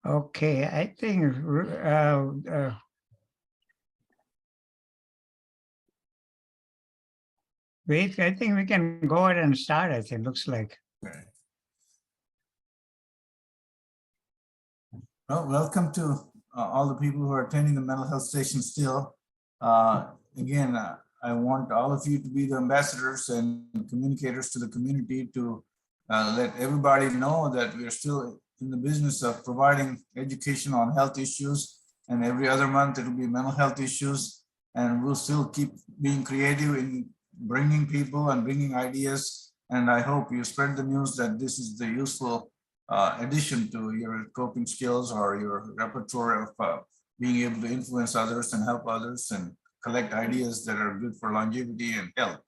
Okay, I think wait, I think we can go ahead and start. I think looks like. Okay. Well, welcome to all the people who are attending the mental health station still. Again, I want all of you to be the ambassadors and communicators to the community to let everybody know that we are still in the business of providing education on health issues. And every other month it will be mental health issues. And we'll still keep being creative in bringing people and bringing ideas. And I hope you spread the news that this is the useful addition to your coping skills or your repertoire of being able to influence others and help others and collect ideas that are good for longevity and health.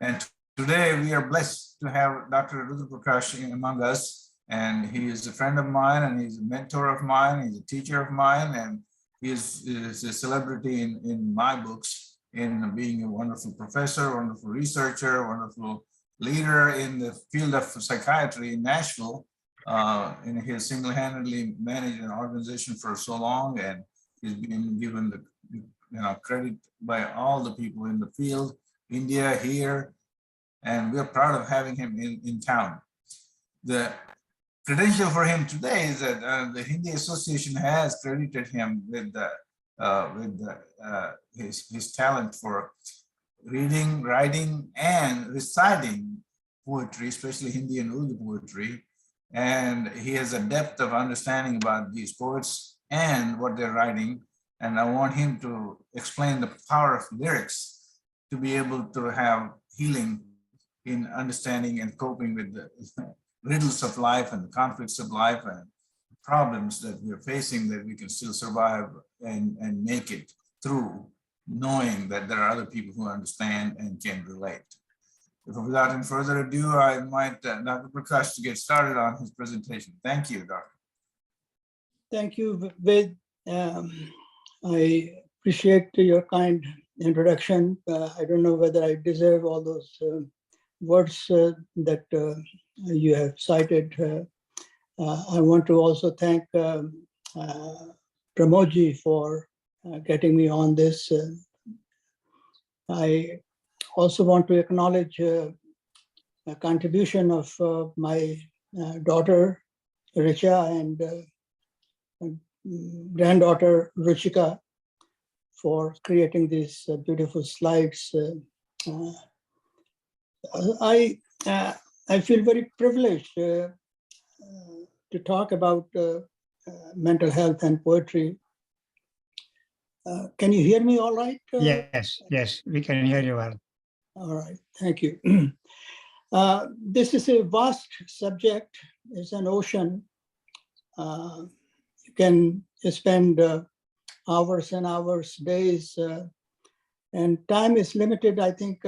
And today we are blessed to have Dr. Rudra Prakash among us. And he is a friend of mine, and he's a mentor of mine, he's a teacher of mine, and he is a celebrity in my books in being a wonderful professor, wonderful researcher, wonderful leader in the field of psychiatry in Nashville. And he has single-handedly managed an organization for so long, and he's been given the credit by all the people in the field, India, here, and we're proud of having him in town. The credential for him today is that the Hindi Association has credited him with his talent for reading, writing, and reciting poetry, especially Hindi and Urdu poetry. And he has a depth of understanding about these poets and what they're writing. And I want him to explain the power of lyrics to be able to have healing in understanding and coping with the riddles of life and the conflicts of life and problems that we're facing, that we can still survive and make it through, knowing that there are other people who understand and can relate. Without any further ado, I invite Dr. Prakash to get started on his presentation. Thank you, Doctor. Thank you, Ved. I appreciate your kind introduction. I don't know whether I deserve all those words that you have cited. I want to also thank Pramodji for getting me on this. I also want to acknowledge a contribution of my daughter, Richa, and granddaughter, Ruchika, for creating these beautiful slides. I feel very privileged to talk about mental health and poetry. Can you hear me all right? Yes, we can hear you well. All right, thank you. This is a vast subject. It's an ocean. You can spend hours and hours, days, and time is limited. I think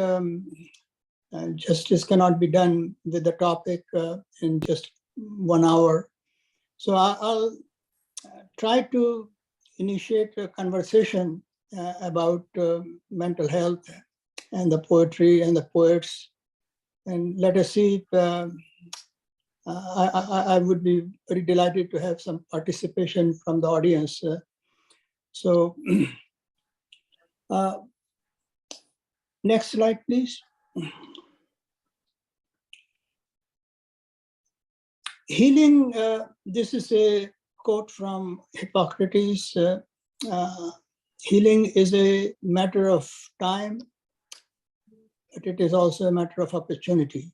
justice cannot be done with the topic in just 1 hour. So I'll try to initiate a conversation about mental health and the poetry and the poets. And let us see if I would be very delighted to have some participation from the audience. So next slide, please. Healing, this is a quote from Hippocrates. Healing is a matter of time, but it is also a matter of opportunity.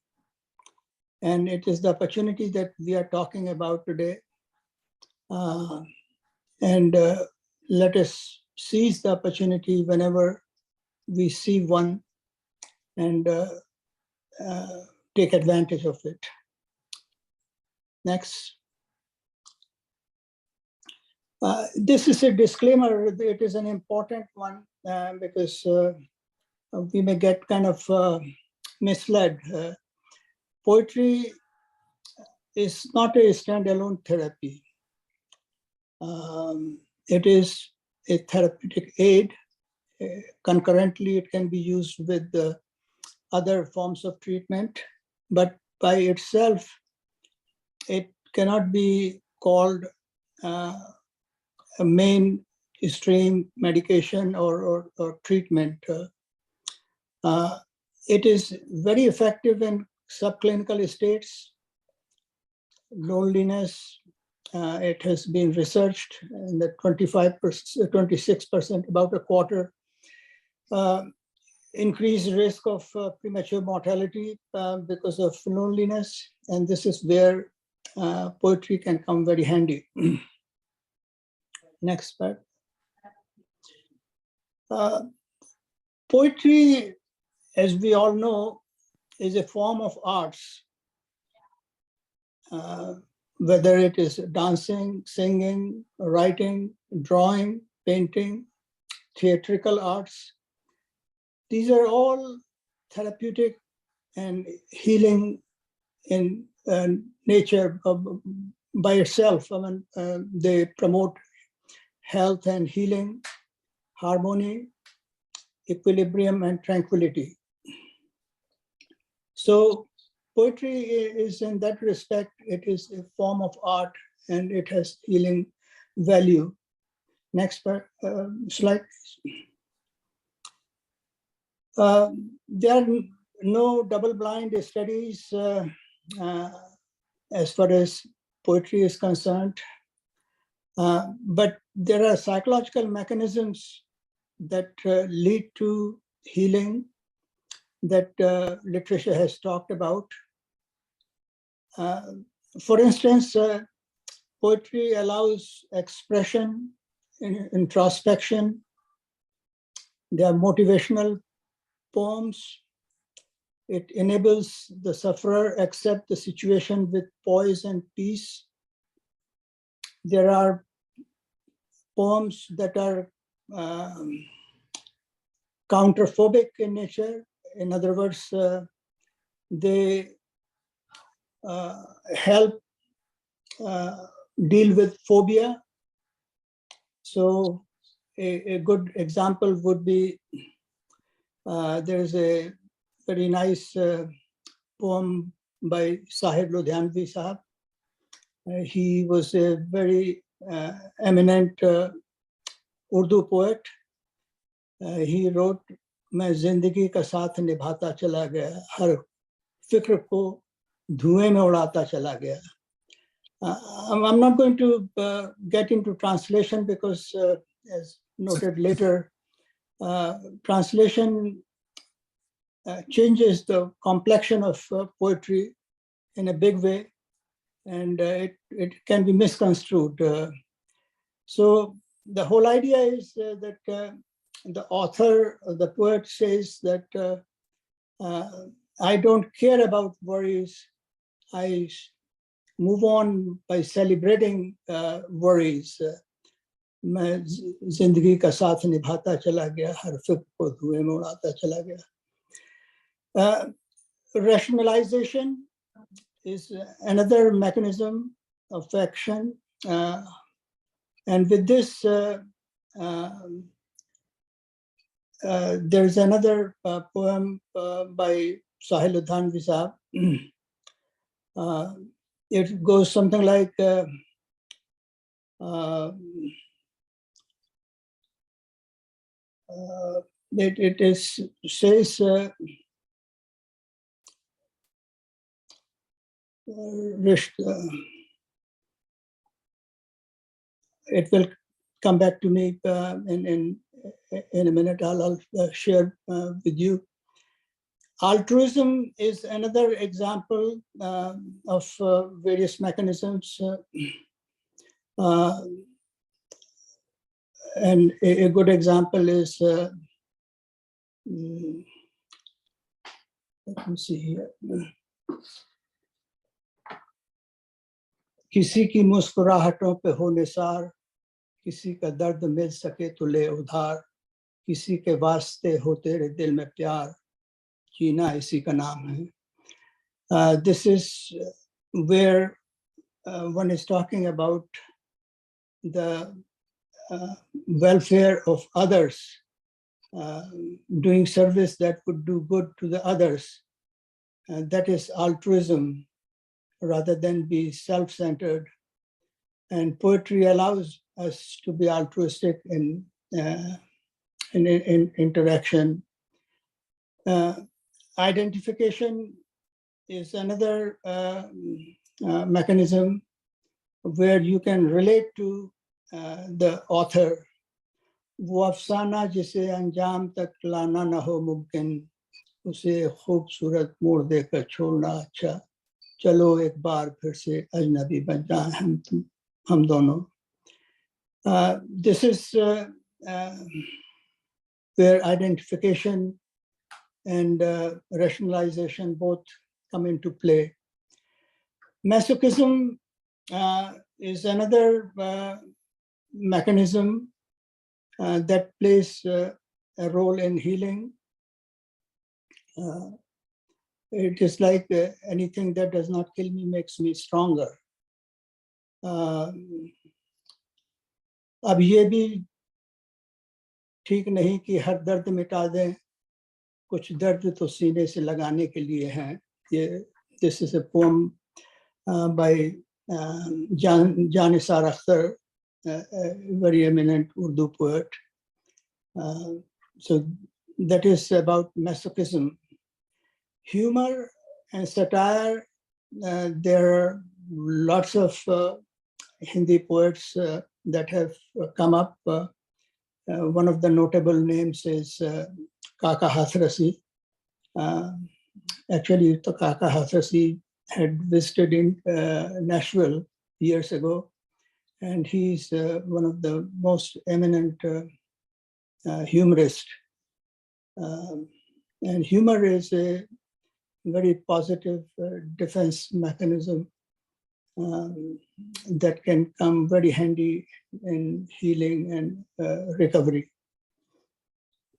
And it is the opportunity that we are talking about today. And let us seize the opportunity whenever we see one and take advantage of it. Next. This is a disclaimer. It is an important one because we may get kind of misled. Poetry is not a standalone therapy. It is a therapeutic aid. Concurrently, it can be used with other forms of treatment, but by itself, it cannot be called a mainstream medication or treatment. It is very effective in subclinical states, loneliness. It has been researched in the 25%, 26%, about a quarter. Increased risk of premature mortality because of loneliness. And this is where poetry can come very handy. Next part. Poetry, as we all know, is a form of arts. Whether it is dancing, singing, writing, drawing, painting, theatrical arts. These are all therapeutic and healing in nature by itself. I mean, they promote health and healing, harmony, equilibrium, and tranquility. So poetry is, in that respect, it is a form of art and it has healing value. Next slide. There are no double-blind studies as far as poetry is concerned, but there are psychological mechanisms that lead to healing that literature has talked about. For instance, poetry allows expression, introspection. There are motivational poems. It enables the sufferer accept the situation with poise and peace. There are poems that are counterphobic in nature. In other words, they help deal with phobia. So a good example would be, there's a very nice poem by Sahib Ludhianvi Sahab. He was a very eminent Urdu poet. He wrote, मैं जिंदगी का साथ निभाता चला गया, हर फिक्र को धुएं में उड़ाता चला गया. I'm not going to get into translation because, as noted later, translation changes the complexion of poetry in a big way, and it can be misconstrued. So the whole idea is that the author, the poet says that I don't care about worries. I move on by celebrating worries. मैं जिंदगी का साथ निभाता चला गया, हर फिक्र को धुएं में उड़ाता चला गया. Rationalization is another mechanism of action, and with this, there's another poem by Sahil Ludhianvi Sahab. It goes something like, it says, it will come back to me in a minute. I'll share with you. Altruism is another example of various mechanisms. And a good example is, let me see here. किसी की मुस्कुराहटों पे हो निसार, किसी का दर्द मिल सके तो ले उधार, किसी के वास्ते हो तेरे दिल में प्यार, जीना इसी का नाम है. This is where one is talking about the welfare of others, doing service that would do good to the others. That is altruism, rather than be self-centered. And poetry allows us to be altruistic in interaction. Identification is another mechanism where you can relate to the author. वो अफसाना जिसे अंजाम तक लाना न हो मुमकिन, उसे खूबसूरत मोड़ देकर छोड़ना अच्छा, चलो एक बार फिर से अजनबी बन जाएं हम दोनों. This is where identification and rationalization both come into play. Masochism is another mechanism that plays a role in healing. It is like anything that does not kill me makes me stronger. अब ये भी ठीक नहीं कि हर दर्द मिटा दें, कुछ दर्द तो सीने से लगाने के लिए हैं. This is a poem by Janisar Akhtar, a very eminent Urdu poet. So that is about masochism. Humor and satire, there are lots of Hindi poets that have come up. One of the notable names is Kaka Hathrasi. Actually, Kaka Hathrasi had visited in Nashville years ago, and he's one of the most eminent humorists. And humor is a very positive defense mechanism that can come very handy in healing and recovery.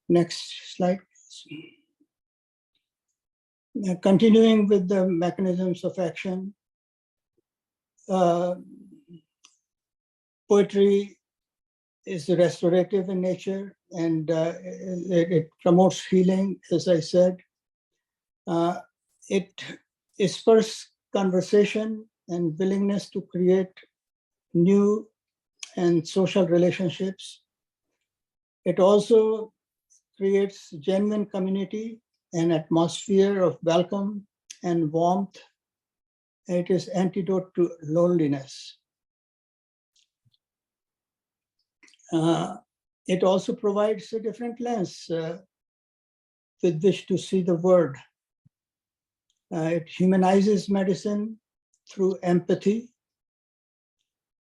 Next slide, please. Continuing with the mechanisms of action, poetry is restorative in nature, and it promotes healing, as I said. It spurs conversation and willingness to create new and social relationships. It also creates genuine community, an atmosphere of welcome and warmth. It is antidote to loneliness. It also provides a different lens with which to see the world. It humanizes medicine through empathy,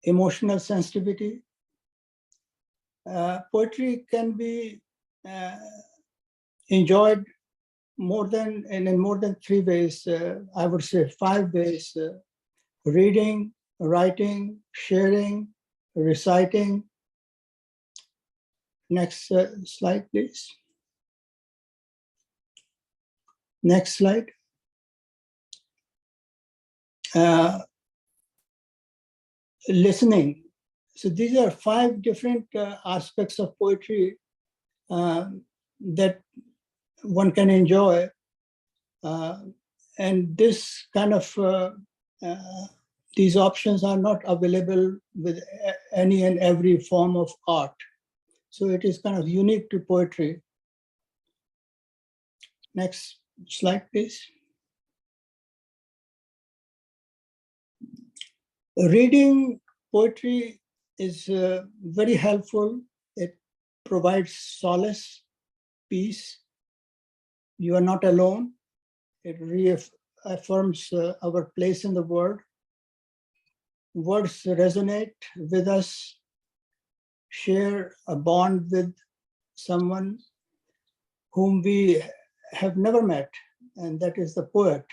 emotional sensitivity. Poetry can be enjoyed in more than 3 ways. I would say 5 ways: reading, writing, sharing, reciting. Next slide, please. Next slide. Listening. So these are 5 different aspects of poetry that one can enjoy. And this kind of, these options are not available with any and every form of art. So it is kind of unique to poetry. Next slide, please. Reading poetry is very helpful. It provides solace, peace. You are not alone. It reaffirms our place in the world. Words resonate with us, share a bond with someone whom we have never met, and that is the poet.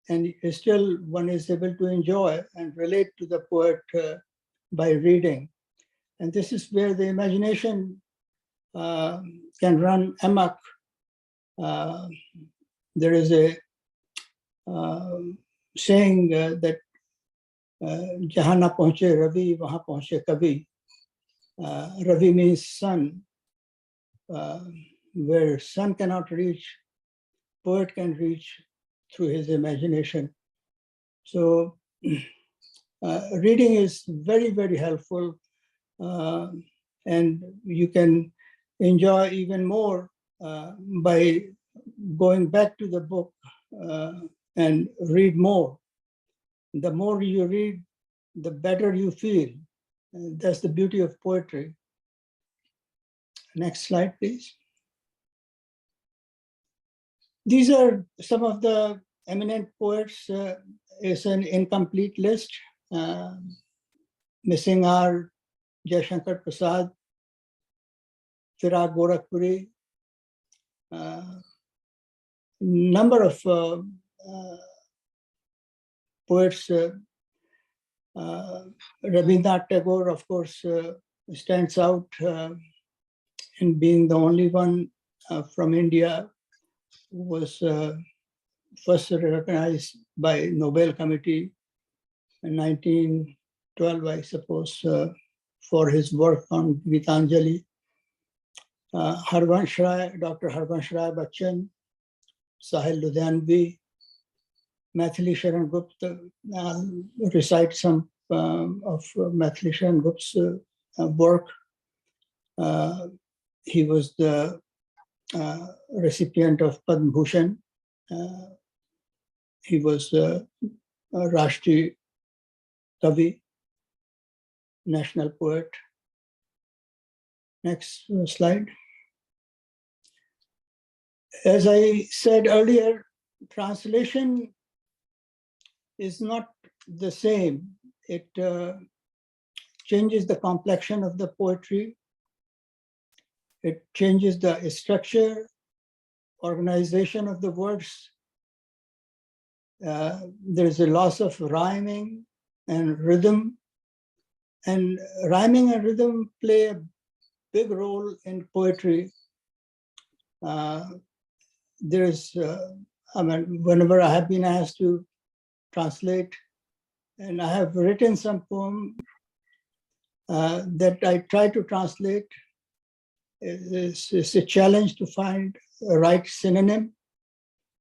And still one is able to enjoy and relate to the poet by reading. And this is where the imagination can run amok. There is a saying that jahan na pahunche Ravi, wahan pahunche Kavi. Ravi means sun. Where sun cannot reach, poet can reach through his imagination. So Reading is very, very helpful, and you can enjoy even more by going back to the book and read more. The more you read, the better you feel. That's the beauty of poetry. Next slide, please. These are some of the eminent poets. It's an incomplete list. Missing are Jaishankar Prasad, Firag Gorakhpuri, number of poets. Rabindranath Tagore, of course, stands out in being the only one from India who was first recognized by Nobel Committee in 1912, I suppose, for his work on Gitanjali. Harvansh Rai, Dr. Harvansh Rai Bachchan, Sahil Ludhianvi, Maithili Sharan Gupta. I'll recite some of Maithili Sharan Gupta's work. He was the recipient of Padma Bhushan. He was a Rashtriya Kavi, national poet. Next slide. As I said earlier, translation is not the same. It changes the complexion of the poetry. It changes the structure, organization of the words. There's a loss of rhyming and rhythm. And rhyming and rhythm play a big role in poetry. Whenever I have been asked to translate, and I have written some poem that I try to translate. It's a challenge to find a right synonym.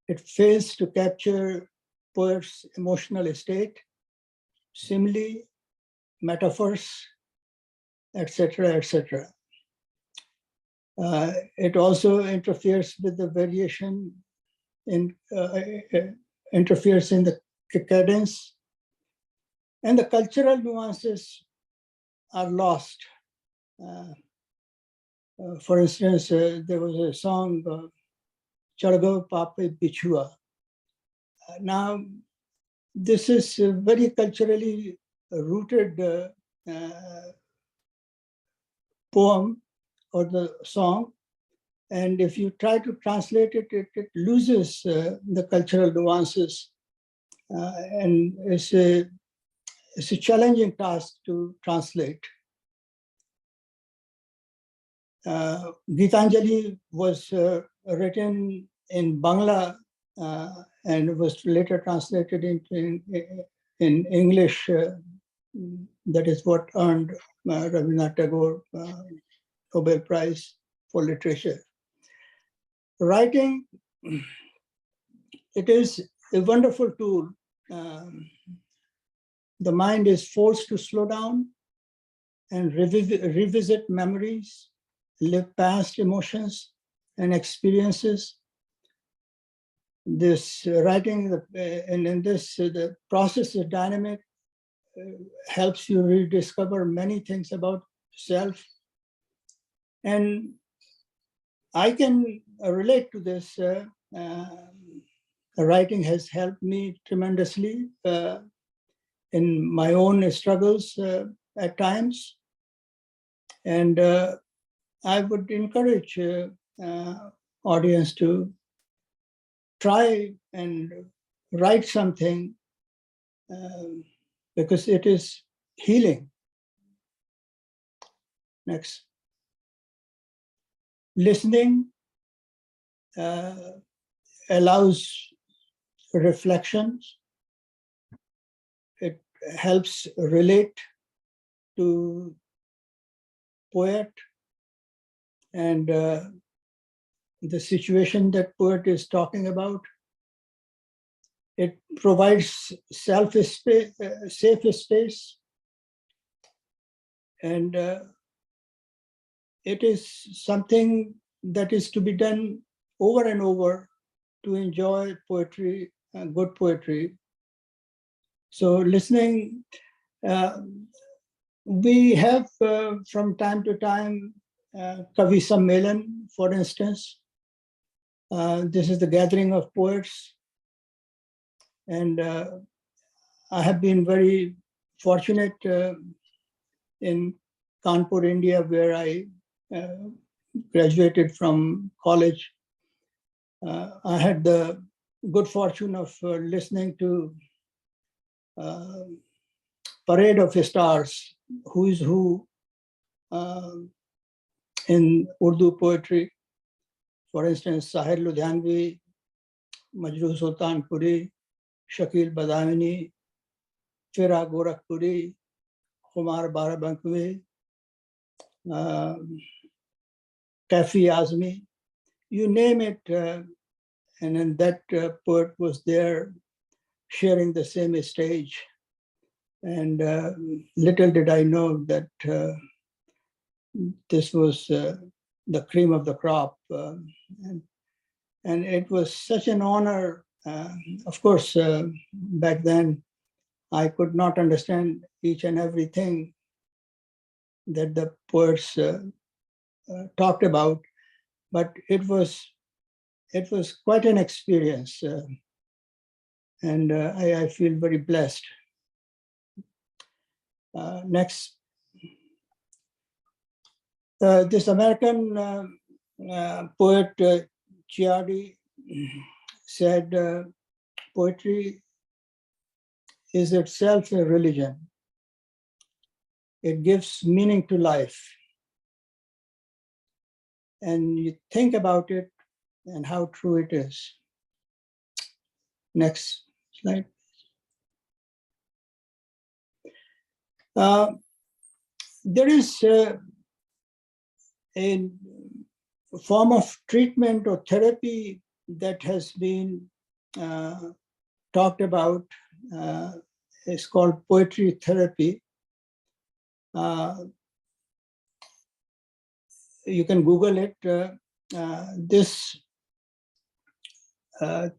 It fails to capture poet's emotional state, simile, metaphors, etc., etc. It also interferes with the variation interferes in the cadence, and the cultural nuances are lost. For instance, there was a song, Chargo Pape Bichua. Now, this is a very culturally rooted poem or the song. And if you try to translate it, it loses the cultural nuances. And it's a challenging task to translate. Gitanjali was written in Bangla and was later translated in English. That is what earned Rabindranath Tagore Nobel Prize for Literature. Writing, it is a wonderful tool. The mind is forced to slow down and revisit memories, live past emotions and experiences. This writing, and in this, the process is dynamic, helps you rediscover many things about self. And I can relate to this. Writing has helped me tremendously in my own struggles at times. And I would encourage audience to try and write something because it is healing. Next. Listening allows reflections. It helps relate to poet and the situation that poet is talking about. It provides safe space, and it is something that is to be done over and over to enjoy poetry, good poetry. So listening, we have from time to time Kavi Sammelan, for instance. This is the gathering of poets, and I have been very fortunate in Kanpur, India, where I graduated from college. I had the good fortune of listening to Parade of Stars, who is who in Urdu poetry. For instance, Sahir Ludhianvi, Majrooh Sultanpuri, Shakil Badamini, Fira Gorakhpuri, Kumar Barabankwi, Kafi Azmi, you name it. And then that poet was there sharing the same stage. And little did I know that this was the cream of the crop. And it was such an honor. Of course, back then, I could not understand each and everything that the poets talked about, but it was quite an experience, and I feel very blessed. Next, this American poet Ciardi said, "Poetry is itself a religion. It gives meaning to life." And you think about it and how true it is. Next slide. There is a form of treatment or therapy that has been talked about. It's called poetry therapy. You can Google it. This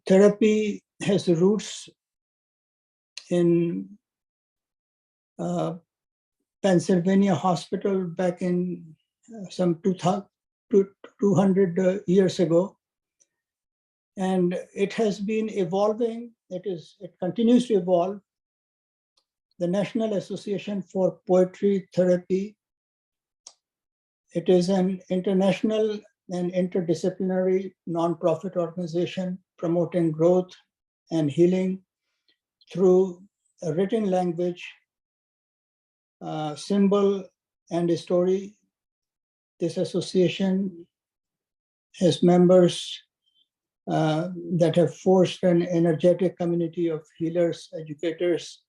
therapy has roots in Pennsylvania Hospital back in some 200 years ago. And it has been evolving. It continues to evolve. The National Association for Poetry Therapy. It is an international and interdisciplinary nonprofit organization promoting growth and healing through a written language, symbol, and story. This association has members that have forged an energetic community of healers, educators,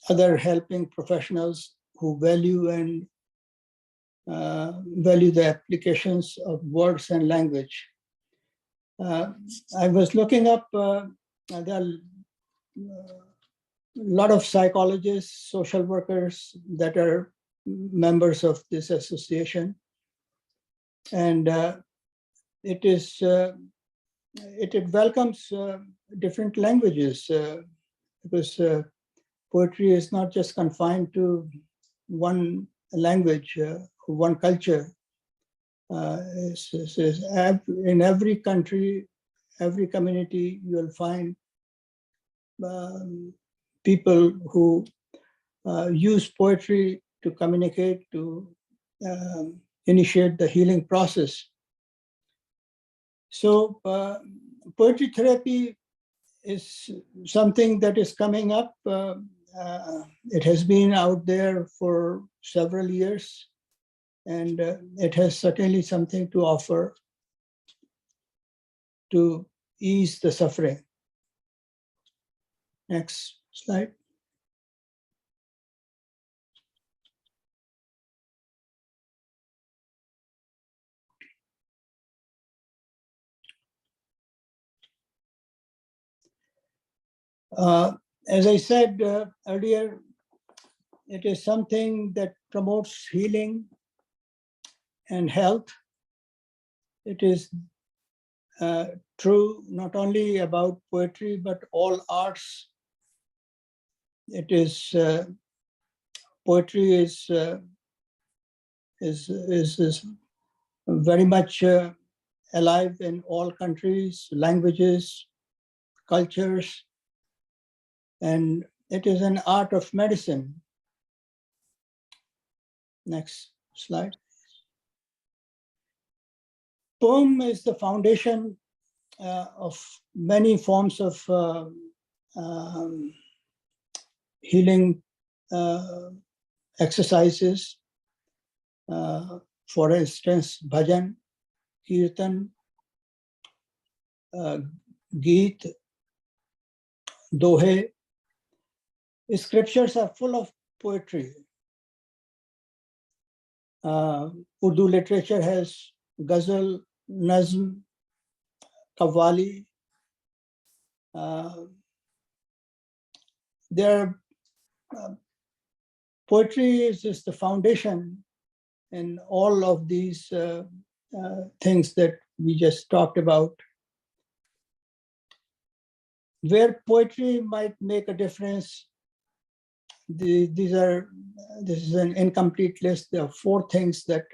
other helping professionals who value the applications of words and language. I was looking up, there are a lot of psychologists, social workers that are members of this association. And it welcomes different languages because poetry is not just confined to one language, one culture. In every country, every community, you'll find people who use poetry to communicate, to initiate the healing process. So poetry therapy is something that is coming up. It has been out there for several years, and it has certainly something to offer to ease the suffering. Next slide. As I said earlier, it is something that promotes healing and health. It is true not only about poetry, but all arts. It is poetry is very much alive in all countries, languages, cultures, and it is an art of medicine. Next slide. Poem is the foundation of many forms of healing exercises. For instance, bhajan, kirtan, geet, dohe. Scriptures are full of poetry. Urdu literature has ghazal, nazm, qawwali. Poetry is just the foundation in all of these things that we just talked about. Where poetry might make a difference, this is an incomplete list. There are 4 things that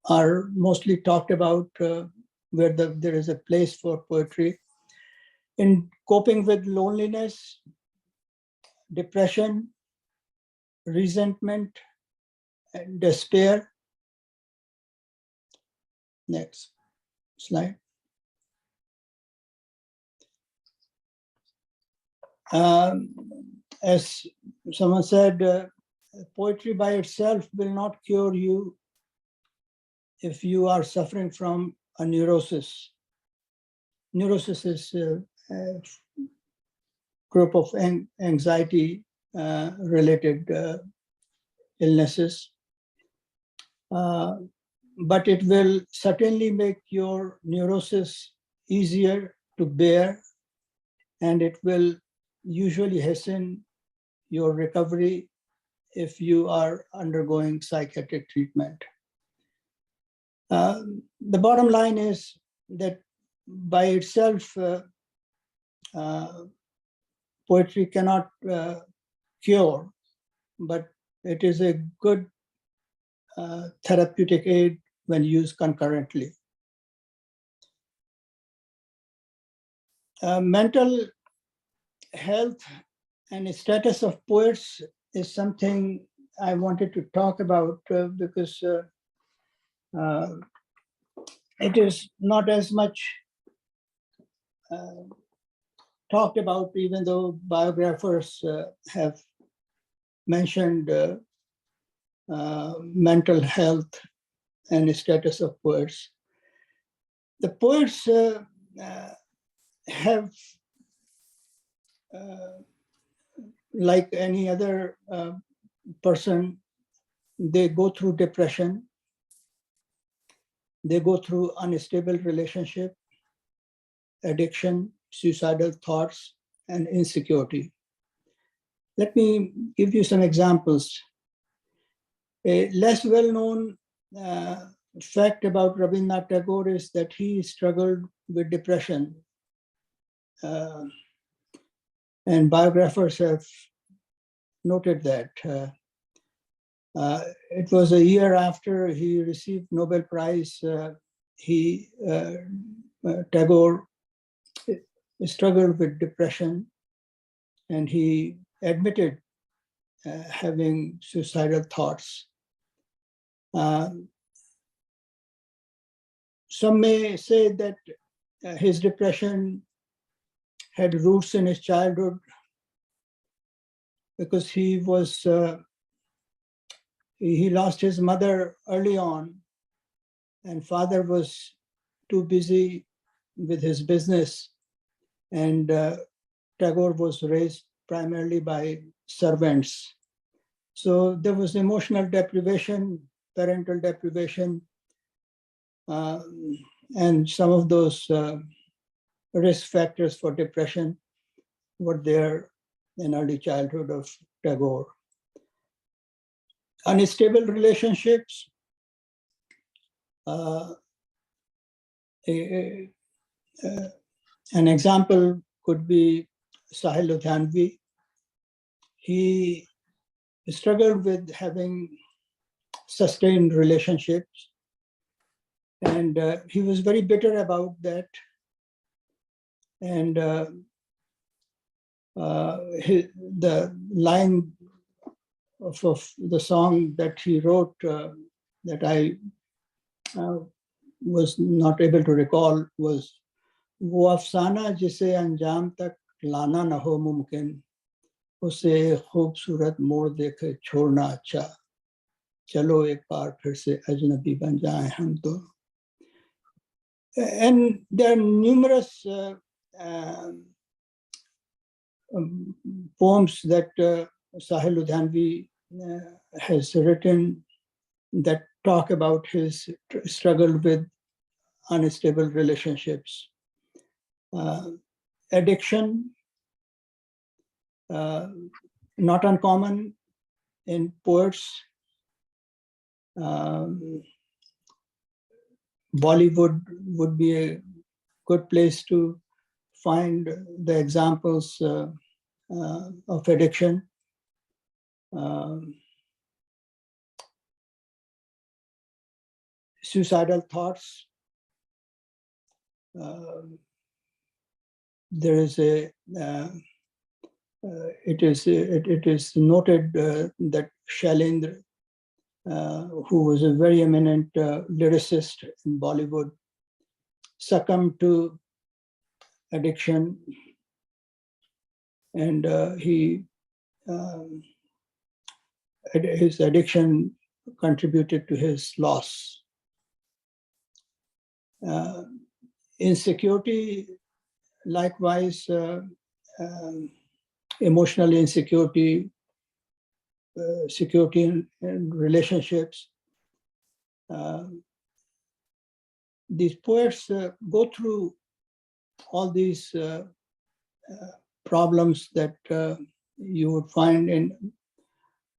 are mostly talked about where there is a place for poetry. In coping with loneliness, depression, resentment, and despair. Next slide. As someone said, poetry by itself will not cure you if you are suffering from a neurosis. Neurosis is a group of anxiety related illnesses. But it will certainly make your neurosis easier to bear, and it will usually hasten your recovery if you are undergoing psychiatric treatment. The bottom line is that by itself, poetry cannot cure, but it is a good therapeutic aid when used concurrently. Mental health and status of poets is something I wanted to talk about because it is not as much talked about, even though biographers have mentioned mental health and status of poets. The poets have, like any other person, they go through depression, they go through unstable relationship, addiction, suicidal thoughts, and insecurity. Let me give you some examples. A less well-known fact about Rabindranath Tagore is that he struggled with depression. And biographers have noted that. It was a year after he received Nobel Prize, Tagore struggled with depression, and he admitted having suicidal thoughts. Some may say that his depression had roots in his childhood because he lost his mother early on, and father was too busy with his business, and Tagore was raised primarily by servants. So there was emotional deprivation, parental deprivation, and some of those risk factors for depression were there in early childhood of Tagore. Unstable relationships. An example could be Sahil Ludhianvi. He struggled with having sustained relationships, and he was very bitter about that. And the line of the song that he wrote that I was not able to recall was वो अफसाना जिसे अंजाम तक लाना न हो मुमकिन उसे खूबसूरत मोड़ देखे छोड़ना अच्छा चलो एक बार फिर से अजनबी बन जाएं हम तो. And there are numerous poems that Sahil Ludhianvi has written that talk about his struggle with unstable relationships. Addiction, not uncommon in poets. Bollywood would be a good place to find the examples of addiction. Suicidal thoughts. There is a it is noted that Shailendra, who was a very eminent lyricist in Bollywood, succumbed to addiction, and his addiction contributed to his loss. Insecurity, likewise, emotional insecurity, security in relationships. These poets go through all these problems that you would find in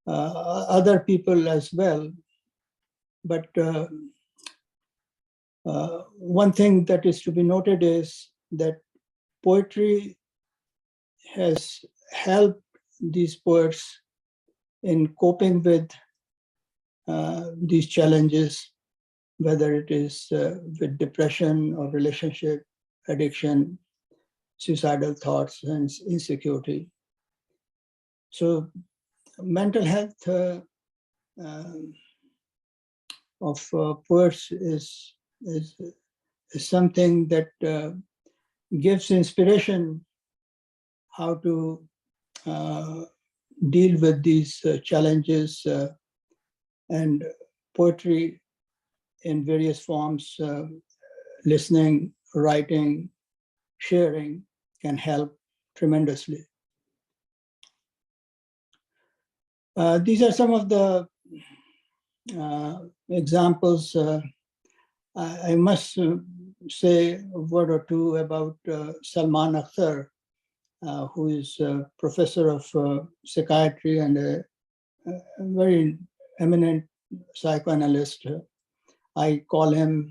other people as well. But one thing that is to be noted is that poetry has helped these poets in coping with these challenges, whether it is with depression or relationship, addiction, suicidal thoughts, and insecurity. So mental health of poets is something that gives inspiration how to deal with these challenges, and poetry in various forms, listening, writing, sharing, can help tremendously. These are some of the examples. I must say a word or two about Salman Akhtar, who is a professor of psychiatry and a very eminent psychoanalyst. I call him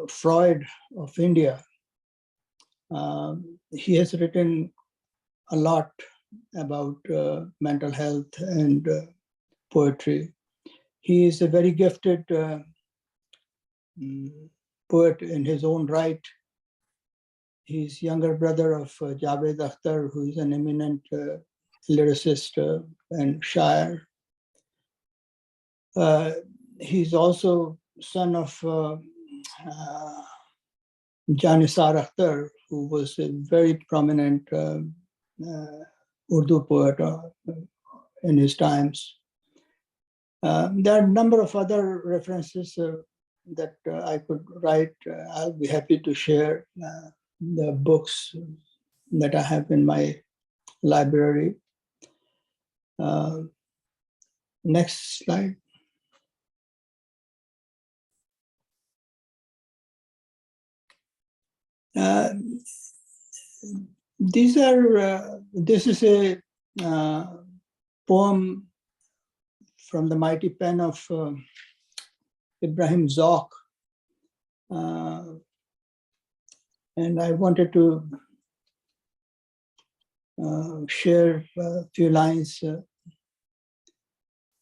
Freud of India. He has written a lot about mental health and poetry. He is a very gifted poet in his own right. He's younger brother of Javed Akhtar, who is an eminent lyricist and shair. He's also son of Janisar Akhtar, who was a very prominent Urdu poet in his times. There are a number of other references that I could write. I'll be happy to share the books that I have in my library. Next slide. Uh, These are, this is a poem from the mighty pen of Ibrahim Zoc. And I wanted to share a few lines.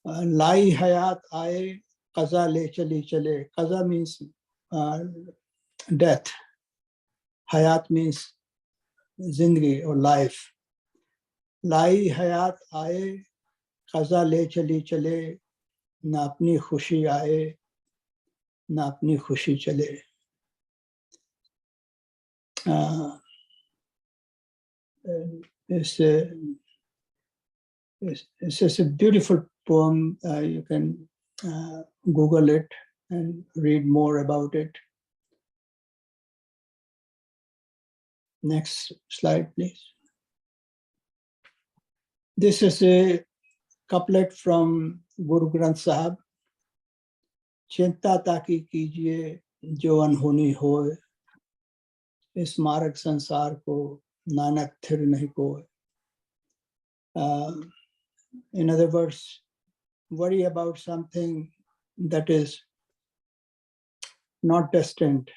Lai hayat aaye, qaza le chali chale. Qaza means death. Hayat means zindagi or life. Lai hayat aaye, qaza le chali chale. Na apni khushi aaye, na apni khushi chale. It's a beautiful poem. You can Google it and read more about it. Next slide, please. This is a couplet from Guru Granth Sahib. Chinta taki kijiye jo anhoni hoye, is marg sansar ko nanak thir nahi koye. In other words, worry about something that is not destined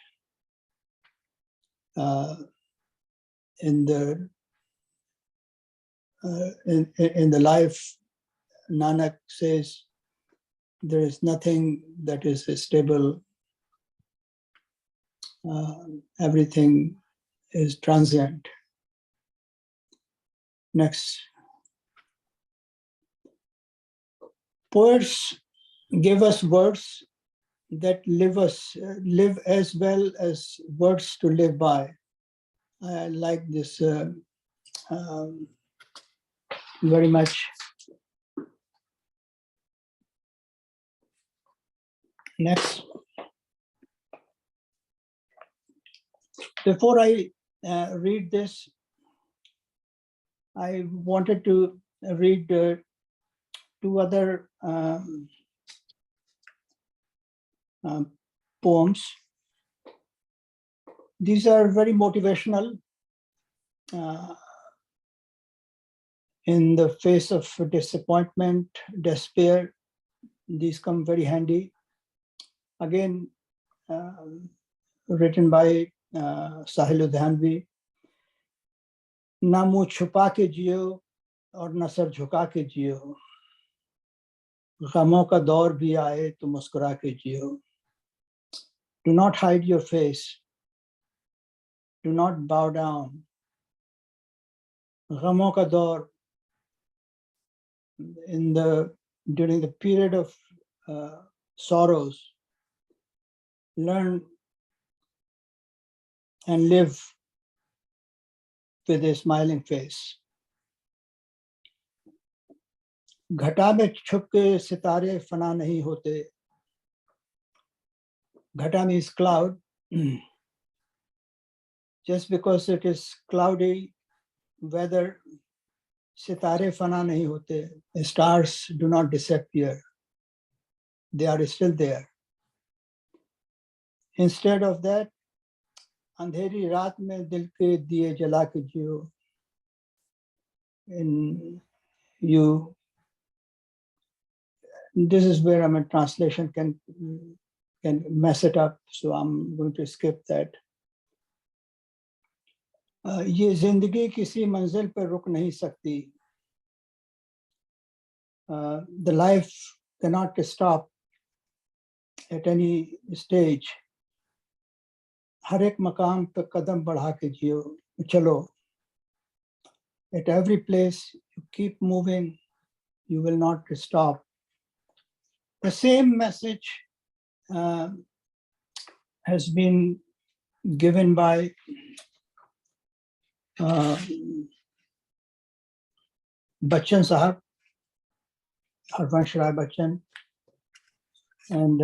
in the life. Nanak says there is nothing that is stable. Everything is transient. Next. Poets give us words that live as well as words to live by. I like this very much. Next. Before I read this, I wanted to read two other poems. These are very motivational. In the face of disappointment, despair, these come very handy. Again, written by Sahil Udhanvi. Na muh छुपा के जियो और न sir झुका के जियो, गमों का दौर भी आए तो मुस्कुरा के जियो. Do not hide your face. Do not bow down. गमों का दौर, during the period of sorrows, learn and live with a smiling face. घटा में छुप के सितारे फना नहीं होते. घटा means cloud. Just because it is cloudy weather, सितारे फना नहीं होते. The stars do not disappear. They are still there. Instead of that, अंधेरी रात में दिल के दिए जला के जियो. In you, this is where a translation can mess it up, so I'm going to skip that. ये जिंदगी किसी मंजिल पर रुक नहीं सकती. The life cannot stop at any stage. हर एक मकाम पर कदम बढ़ा के जियो, चलो. At every place you keep moving, you will not stop. The same message has been given by Bachchan Sahab, Harvansh Rai Bachchan, and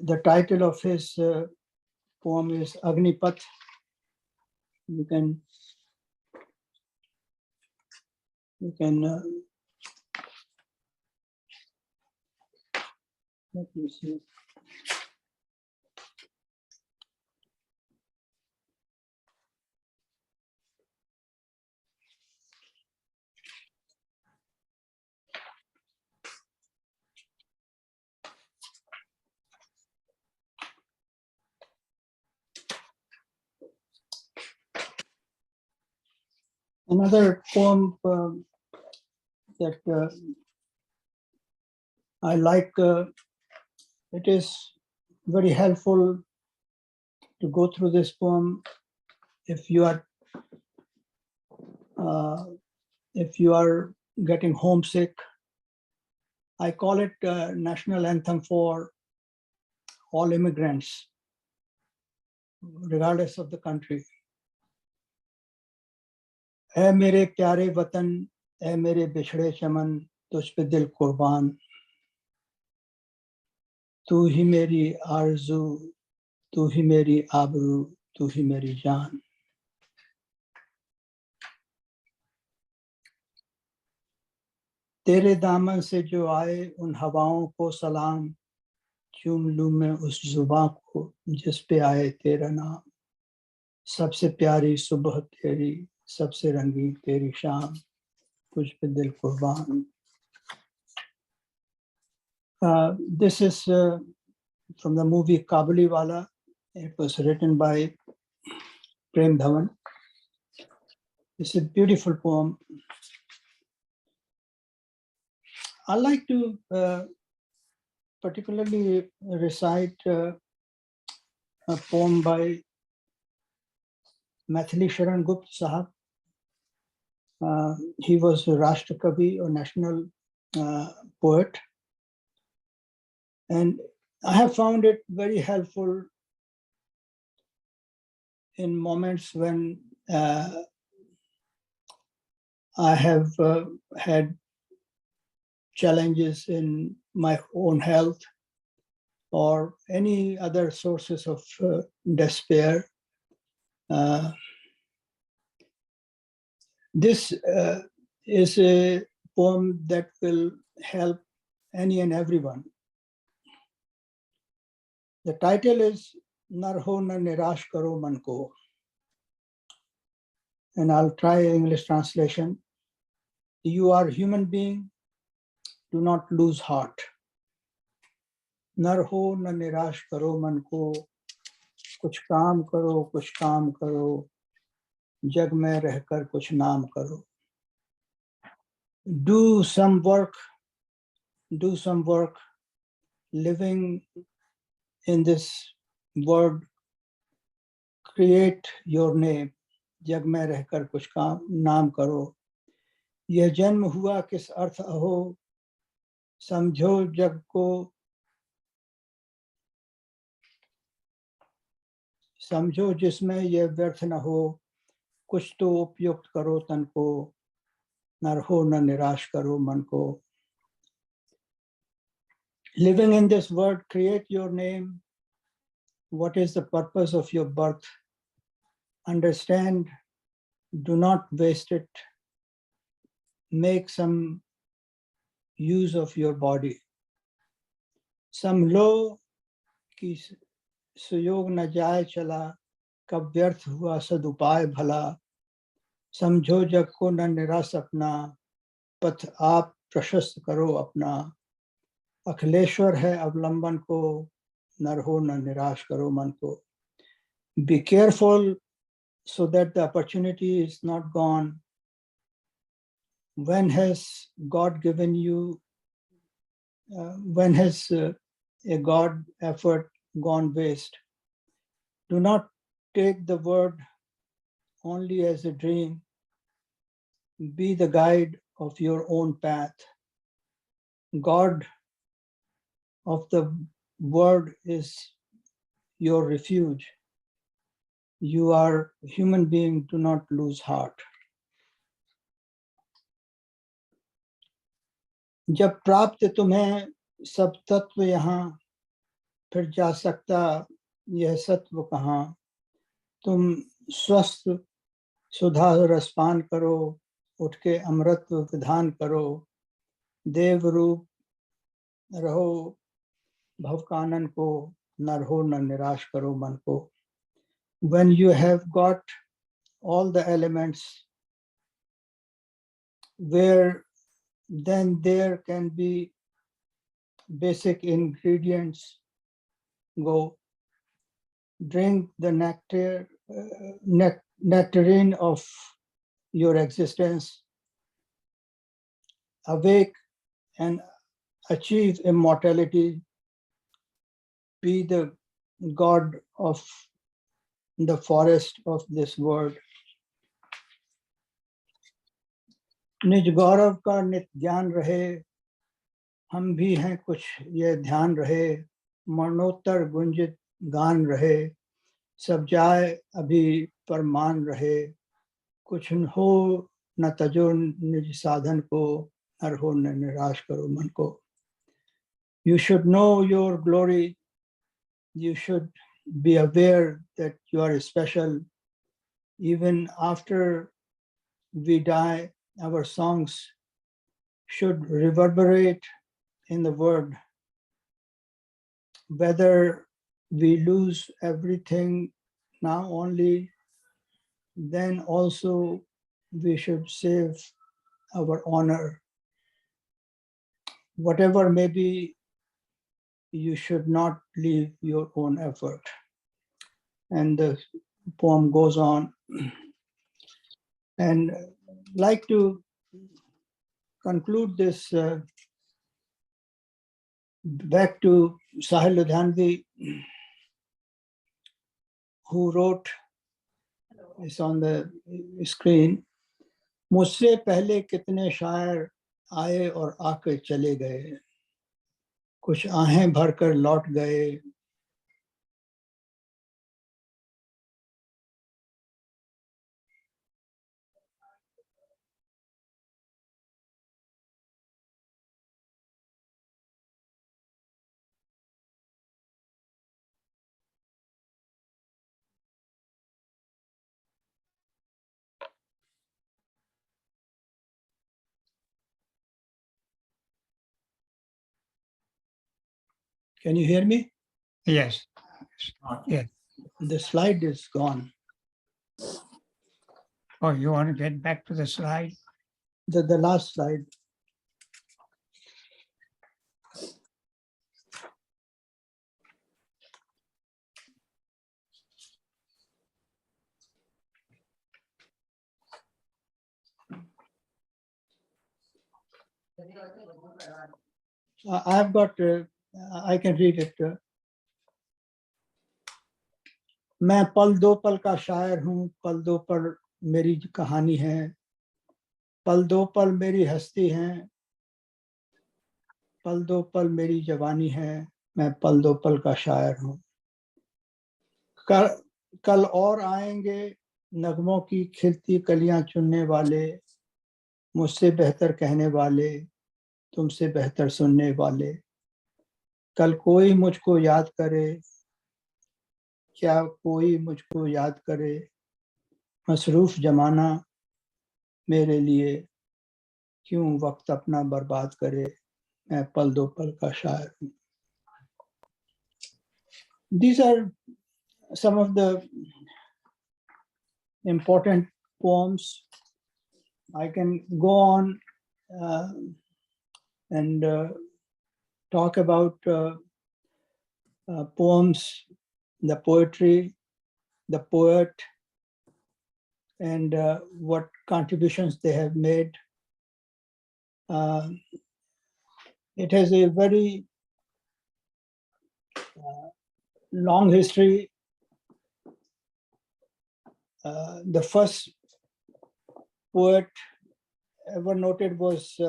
the title of his poem is Agnipath. You can let me see. Another poem that I like, it is very helpful to go through this poem if you are getting homesick. I call it national anthem for all immigrants, regardless of the country. ऐ मेरे प्यारे वतन, ऐ मेरे बिछड़े चमन, तुझ पे दिल कुर्बान, तू ही मेरी आरज़ू, तू ही मेरी आबरू, तू ही मेरी जान. तेरे दामन से जो आए उन हवाओं को सलाम, चूम लूं मैं उस जुबां को जिस पे आए तेरा नाम. सबसे प्यारी सुबह तेरी, सबसे रंगीन तेरी शाम, तुझ पे दिल कुर्बान. This is from the movie Kabuliwala. It was written by Prem Dhawan. It's a beautiful poem. I like to particularly recite a poem by Maithili Sharan Gupta Sahab. He was a Rashtra Kavi or national poet. And I have found it very helpful in moments when I have had challenges in my own health or any other sources of despair. This is a poem that will help any and everyone. The title is Nar ho na nirash karo man ko. And I'll try English translation. You are human being, do not lose heart. Nar ho na nirash karo man ko. कुछ काम करो, जग में रहकर कुछ नाम करो. Do some work, living in this world, create your name, जग में रहकर कुछ नाम करो. यह जन्म हुआ किस अर्थ अहो, समझो जग को, समझो जिसमें यह व्यर्थ न हो, कुछ तो उपयुक्त करो तन को, नर हो न निराश करो मन को. Living in this world, create your name. What is the purpose of your birth? Understand, do not waste it. Make some use of your body. समलो कि सुयोग न जाए चला, कब व्यर्थ हुआ सदुपाय भला. समझो जग को न निराश अपना, पथ आप प्रशस्त करो अपना. अखिलेश्वर है अवलंबन को, नर हो न निराश करो मन को. Be careful so that the opportunity is not gone. When has God given you, when has a God effort gone waste? Do not take the word only as a dream. Be the guide of your own path. God of the word is your refuge. You are a human being, do not lose heart. जब प्राप्त तुम्हें सब तत्व यहाँ, फिर जा सकता यह सत्व कहाँ. तुम स्वस्थ सुधा रसपान करो, उठ के अमृत विधान करो. देव रूप रहो भवकानन को, नर हो न निराश करो मन को. When you have got all the elements, where then there can be basic ingredients, go drink the nectarine of your existence, awake and achieve immortality, be the God of the forest of this world. निज गौरव का नित ज्ञान रहे, हम भी हैं कुछ ये ध्यान रहे, मरणोत्तर गुंजित गान रहे, सब जाए अभी पर मान रहे, कुछ हो न तजो निज साधन को, हर हो न निराश करो मन को. You should know your glory. You should be aware that you are special. Even after we die, our songs should reverberate in the world. Whether we lose everything now only, then also we should save our honor. Whatever may be, you should not leave your own effort. And the poem goes on. And like to conclude this back to Sahil Ludhianvi, who wrote, is on the screen, मुझसे पहले कितने शायर आए और आकर चले गए, कुछ आहें भरकर लौट गए, Can you hear me? Yes. Yes. The slide is gone. Oh, you want to get back to the slide? The last slide. I've got, I can read it. मैं पल दो पल का शायर हूँ, पल दो पल मेरी कहानी है, पल दो पल मेरी हस्ती है, पल दो पल मेरी जवानी है, मैं पल दो पल का शायर हूँ. कल और आएंगे नगमों की खिलती कलियां चुनने वाले, मुझसे बेहतर कहने वाले, तुमसे बेहतर सुनने वाले. कल कोई मुझको याद करे, क्या कोई मुझको याद करे, मसरूफ जमाना मेरे लिए क्यों वक्त अपना बर्बाद करे, मैं पल दो पल का शायर हूँ. These are some of the important poems. I can go on and talk about poems, the poetry, the poet, and what contributions they have made. It has a very long history. The first poet ever noted was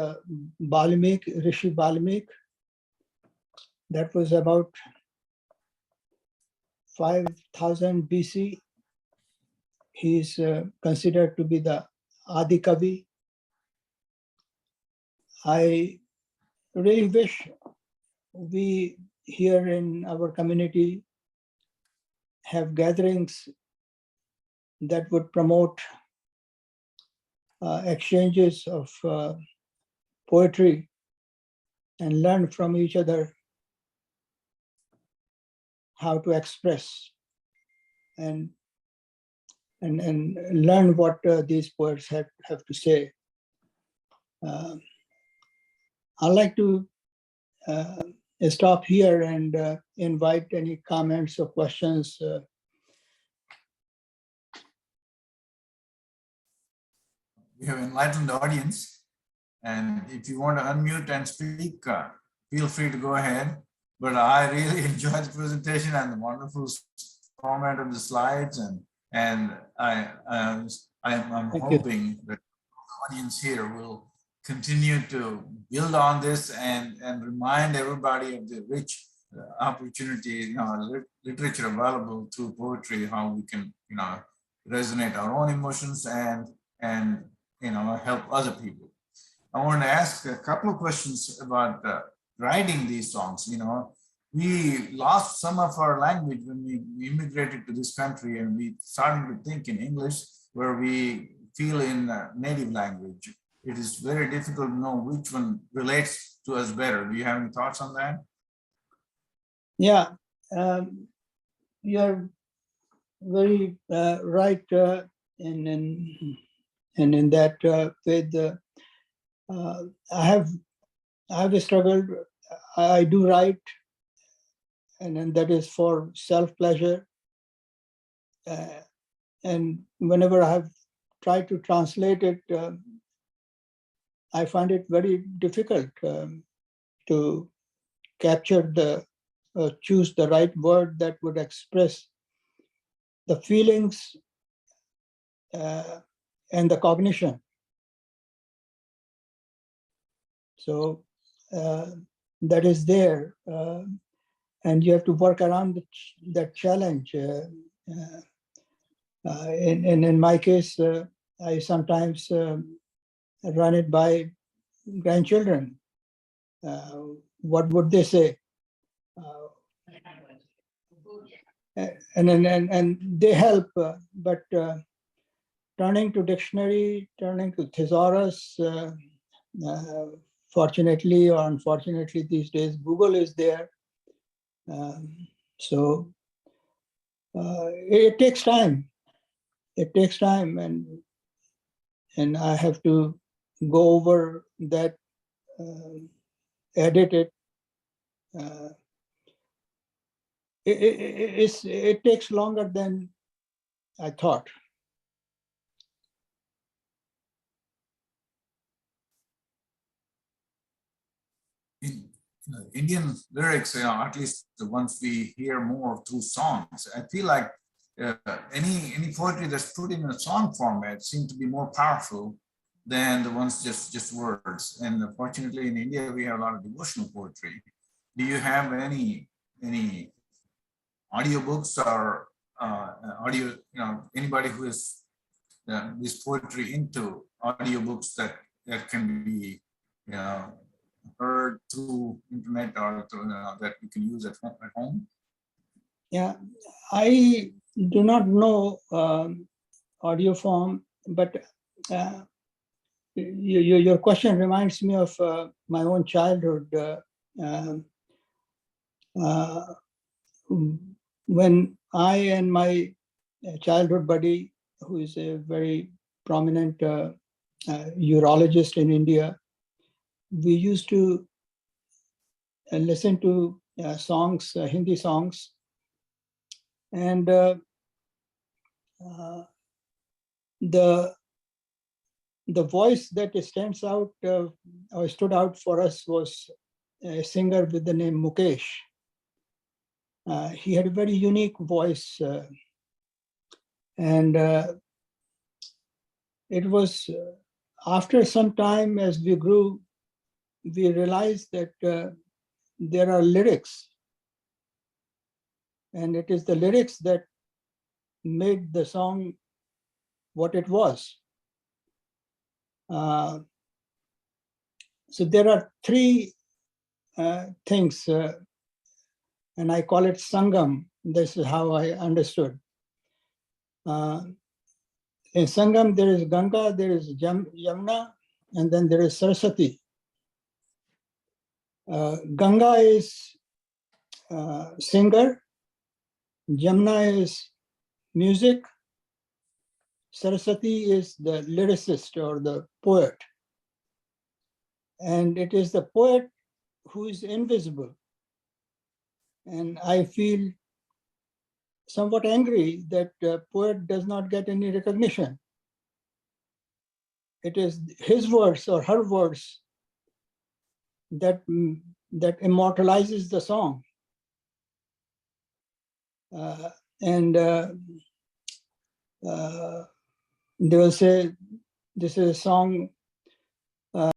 Balmik, Rishi Balmik. That was about 5000 BC. He is considered to be the Adi Kavi. I really wish we here in our community have gatherings that would promote exchanges of poetry and learn from each other how to express and learn what these poets have to say. I'd like to stop here and invite any comments or questions. we have enlightened audience. And if you want to unmute and speak, feel free to go ahead. But I really enjoyed the presentation and the wonderful format of the slides. And I'm Thank you. hoping that the audience here will continue to build on this and remind everybody of the rich opportunity, literature available through poetry, how we can, resonate our own emotions and help other people. I want to ask a couple of questions about writing these songs. We lost some of our language when we immigrated to this country, and we started to think in English where we feel in native language. It is very difficult to know which one relates to us better. Do you have any thoughts on that? Yeah, you're very right in that with I have struggled. I do write, and that is for self-pleasure. And whenever I have tried to translate it, I find it very difficult to capture choose the right word that would express the feelings and the cognition. So that is there, and you have to work around that challenge. In my case, I sometimes run it by grandchildren. What would they say? And they help, but turning to dictionary, turning to thesaurus, fortunately or unfortunately these days, Google is there. So it takes time. It takes time, and I have to go over that, edit it. It takes longer than I thought. In Indian lyrics, at least the ones we hear more through songs, I feel like any poetry that's put in a song format seems to be more powerful than the ones just words. And fortunately, in India, we have a lot of devotional poetry. Do you have any audiobooks or audio? Anybody who is this poetry into audiobooks that can be heard through internet or through, that you can use at home? Yeah, I do not know audio form, but your question reminds me of my own childhood. When I and my childhood buddy, who is a very prominent urologist in India, we used to listen to songs, Hindi songs, and the voice that stands out or stood out for us was a singer with the name Mukesh. He had a very unique voice, and it was after some time as we grew, we realized that there are lyrics, and it is the lyrics that made the song what it was. So there are three things, and I call it Sangam. This is how I understood. In Sangam, there is Ganga, there is Yamuna, and then there is Saraswati. Ganga is singer, Yamuna is music, Saraswati is the lyricist or the poet. And it is the poet who is invisible. And I feel somewhat angry that poet does not get any recognition. it is his words or her words that immortalizes the song. And they will say, this is a song